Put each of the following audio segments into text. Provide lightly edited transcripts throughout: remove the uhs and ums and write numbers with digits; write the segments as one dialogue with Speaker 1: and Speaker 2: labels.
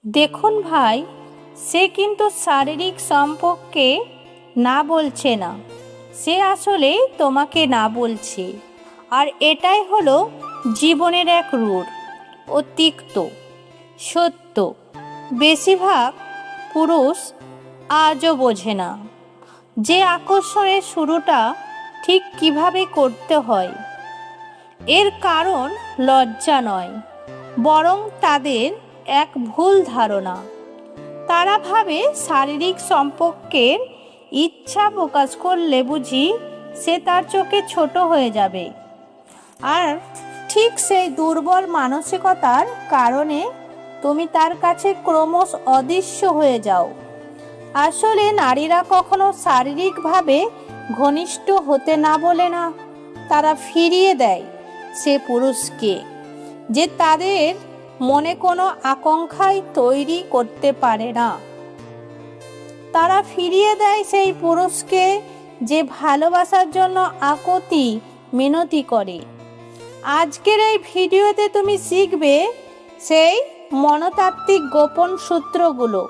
Speaker 1: দেখুন ভাই, সে কিন্তু শারীরিক সম্পর্কে না বলছে না, সে আসলে তোমাকে না বলছে। আর এটাই হলো জীবনের এক রূঢ় ও তিক্ত সত্য। বেশিরভাগ পুরুষ আজও বোঝে না যে আকর্ষণের শুরুটা ঠিক কিভাবে করতে হয়। এর কারণ লজ্জা নয়, বরং তাদের এক ভুল ধারণা। তারা ভাবে শারীরিক সম্পর্কের ইচ্ছা প্রকাশ করলে বুঝি সে তার চোখে ছোট হয়ে যাবে। আর ঠিক সেই দুর্বল মানসিকতার কারণে তুমি তার কাছে ক্রমশ অদৃশ্য হয়ে যাও। আসলে নারীরা কখনো শারীরিকভাবে ঘনিষ্ঠ হতে না বলে না, তারা ফিরিয়ে দেয় সে পুরুষকে যে তাদের মনে কোনো আকাঙ্ক্ষাই তৈরি করতে পারে না। তারা ফিরিয়ে দেয় সেই পুরুষকে যে ভালোবাসার জন্য আকুতি মিনতি করে। আজকের এই ভিডিওতে তুমি শিখবে সেই মনতাত্ত্বিক গোপন সূত্রগুলো,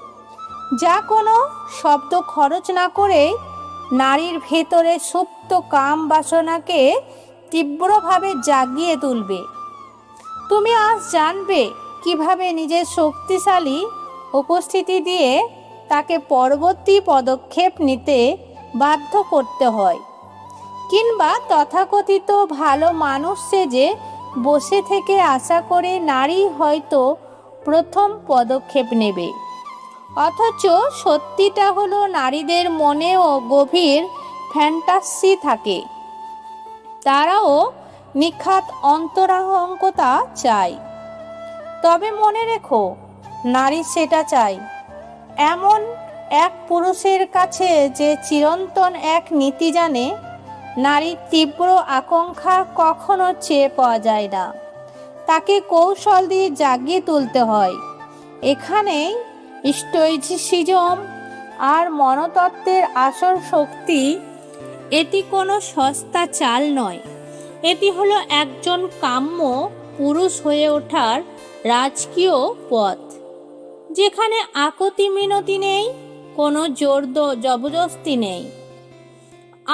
Speaker 1: যা কোনো শব্দ খরচ না করে নারীর ভেতরে সুপ্ত কাম বাসনাকে তীব্রভাবে জাগিয়ে তুলবে। তুমি আজ জানবে কিভাবে নিজের শক্তিশালী উপস্থিতি দিয়ে তাকে পরবর্তী পদক্ষেপ নিতে বাধ্য করতে হয়, কিংবা তথাকথিত ভালো মানুষ সেজে বসে থেকে আশা করে নারী হয়তো প্রথম পদক্ষেপ নেবে। অথচ সত্যিটা হলো নারীদের মনেও গভীর ফ্যান্টাসি থাকে। তারাও নিখাত অন্তরঙ্গতা চায়। তবে মনে রেখো, নারী সেটা চায় এমন এক পুরুষের কাছে যে চিরন্তন এক নীতি জানে। নারীর তীব্র আকাঙ্ক্ষা কখনো চেয়ে পাওয়া যায় না, তাকে কৌশল দিয়ে জাগিয়ে তুলতে হয়। এখানেই স্টোইসিজম আর মনতত্ত্বের আসল শক্তি। এটি কোনো সস্তা চাল নয়, এটি হলো একজন কাম্য পুরুষ হয়ে ওঠার রাজকীয় পথ, যেখানে আকুতি মিনতি নেই, কোনো জোর জবরদস্তি নেই,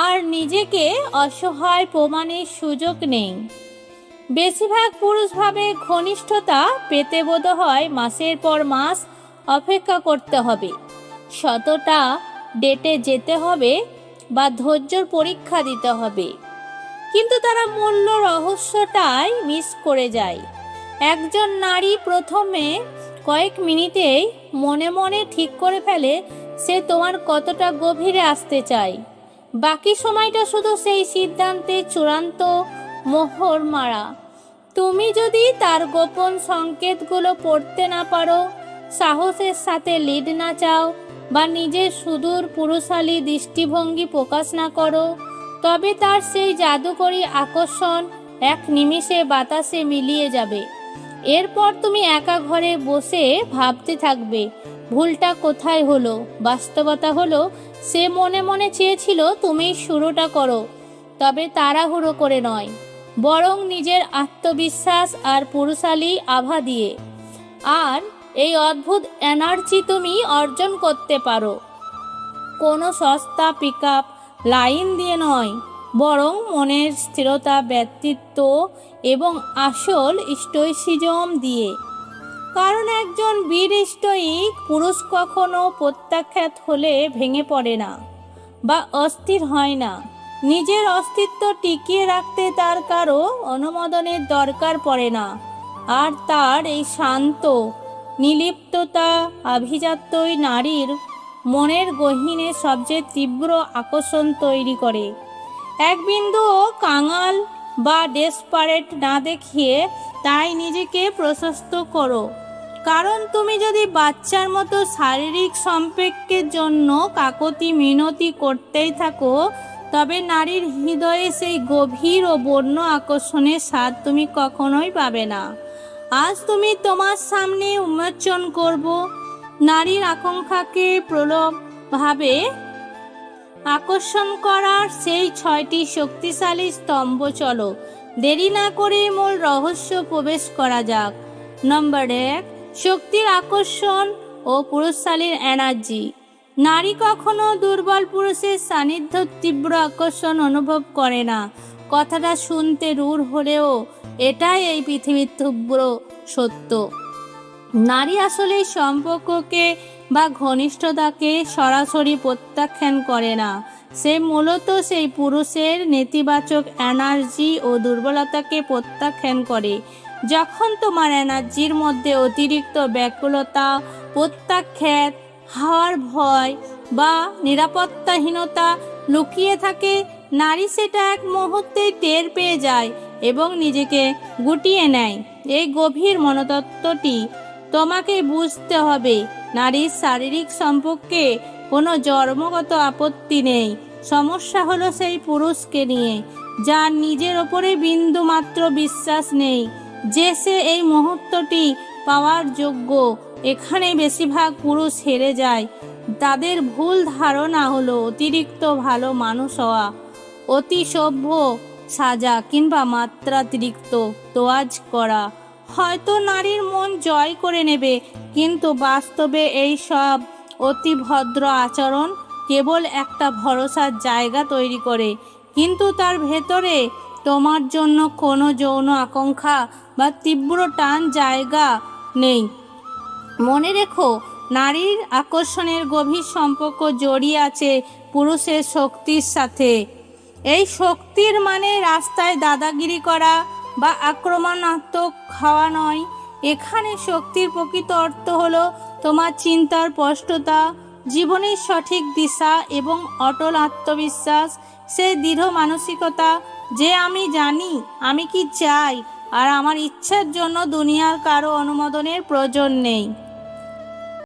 Speaker 1: আর নিজেকে অসহায় প্রমাণের সুযোগ নেই। বেশিরভাগ পুরুষ ভাবে ঘনিষ্ঠতা পেতে বোধ হয় মাসের পর মাস অপেক্ষা করতে হবে, শতটা ডেটে যেতে হবে বা ধৈর্যর পরীক্ষা দিতে হবে। কিন্তু তারা মূল্য রহস্যটাই মিস করে যায়। একজন নারী প্রথমে কয়েক মিনিটেই মনে মনে ঠিক করে ফেলে সে তোমার কতটা গভীরে আসতে চায়। বাকি সময়টা শুধু সেই সিদ্ধান্তে চূড়ান্ত মোহর মারা। তুমি যদি তার গোপন সংকেতগুলো পড়তে না পারো, সাহসের সাথে লিড না চাও, বা নিজের সুদূর পুরুষালী দৃষ্টিভঙ্গি প্রকাশ না করো, তবে তার সেই জাদুকরী আকর্ষণ এক নিমিষে বাতাসে মিলিয়ে যাবে। এরপর তুমি একা ঘরে বসে ভাবতে থাকবে ভুলটা কোথায় হলো। বাস্তবতা হলো সে মনে মনে চেয়েছিল তুমি শুরুটা করো, তবে তাড়াহুড়ো করে নয়, বরং নিজের আত্মবিশ্বাস আর পুরুষালী আভা দিয়ে। আর এই অদ্ভুত এনার্জি তুমি অর্জন করতে পারো কোনো সস্তা পিকআপ লাইন দিয়ে নয়, বরং মনের স্থিরতা, ব্যক্তিত্ব এবং আসল স্টোইসিজম দিয়ে। কারণ একজন বীর স্টোইক পুরুষ কখনো প্রত্যাখ্যাত হলে ভেঙে পড়ে না বা অস্থির হয় না। নিজের অস্তিত্ব টিকিয়ে রাখতে তার কারো অনুমোদনের দরকার পড়ে না। আর তার এই শান্ত নিলিপ্ততা আভিজাত্যই নারীর মনের গহীনে সবচেয়ে তীব্র আকর্ষণ তৈরি করে। এক বিন্দুও কাঙাল বা ডেসপারেট না দেখিয়ে তাই নিজেকে প্রশস্ত করো। কারণ তুমি যদি বাচ্চার মতো শারীরিক সম্পর্কের জন্য কাকুতি মিনতি করতেই থাকো, তবে নারীর হৃদয়ে সেই গভীর ও বন্য আকর্ষণের স্বাদ তুমি কখনোই পাবে না। আজ তুমি তোমার সামনে উন্মোচন করব নারীর আকাঙ্ক্ষাকে প্রবলভাবে আকর্ষণ করার সেই 6টি শক্তিশালী স্তম্ভ। চলো দেরি না করে মূল রহস্য প্রবেশ করা যাক। নম্বর 1, শক্তির আকর্ষণ ও পুরুষশালীর এনার্জি। নারী কখনো দুর্বল পুরুষের সান্নিধ্য তীব্র আকর্ষণ অনুভব করে না। কথাটা শুনতে রূঢ় হলেও এটাই এই পৃথিবীর তীব্র সত্য। নারী আসলে সম্পর্ককে বা ঘনিষ্ঠতাকে সরাসরি প্রত্যাখ্যান করে না। সে মূলত সেই পুরুষের নেতিবাচক এনার্জি ও দুর্বলতাকে প্রত্যাখ্যান করে। যখন তোমার এনার্জির মধ্যে অতিরিক্ত ব্যাকুলতা, প্রত্যাখ্যাত হওয়ার ভয় বা নিরাপত্তাহীনতা লুকিয়ে থাকে, নারী সেটা এক মুহূর্তেই টের পেয়ে যায় এবং নিজেকে গুটিয়ে নেয়। এই গভীর মনোতত্ত্বটি তোমাকে বুঝতে হবে। নারীর শারীরিক সম্পর্কে কোনো জন্মগত আপত্তি নেই। সমস্যা হলো সেই পুরুষকে নিয়ে, যার নিজের ওপরে বিন্দু মাত্র বিশ্বাস নেই যে সে এই মুহূর্তটি পাওয়ার যোগ্য। এখানে বেশিরভাগ পুরুষ হেরে যায়। তাদের ভুল ধারণা হলো অতিরিক্ত ভালো মানুষ হওয়া, অতি সভ্য সাজা কিংবা মাত্রাতিরিক্ত তোয়াজ করা হয়তো নারীর মন জয় করে নেবে, কিন্তু বাস্তবে এই সব অতি ভদ্র আচরণ কেবল একটা ভরসার জায়গা তৈরি করে, কিন্তু তার ভেতরে তোমার জন্য কোনো যৌন আকাঙ্ক্ষা বা তীব্র টান জায়গা নেই। মনে রেখো, নারীর আকর্ষণের গভীর সম্পর্ক জড়িয়ে আছে পুরুষের শক্তির সাথে। এই শক্তির মানে রাস্তায় দাদাগিরি করা বা আক্রমণাত্মক হওয়া নয়। এখানে শক্তির প্রকৃত অর্থ হলো তোমার চিন্তার স্পষ্টতা, জীবনের সঠিক দিশা এবং অটল আত্মবিশ্বাস। সেই দৃঢ় মানসিকতা যে আমি জানি আমি কি চাই আর আমার ইচ্ছার জন্য দুনিয়ার কারো অনুমোদনের প্রয়োজন নেই।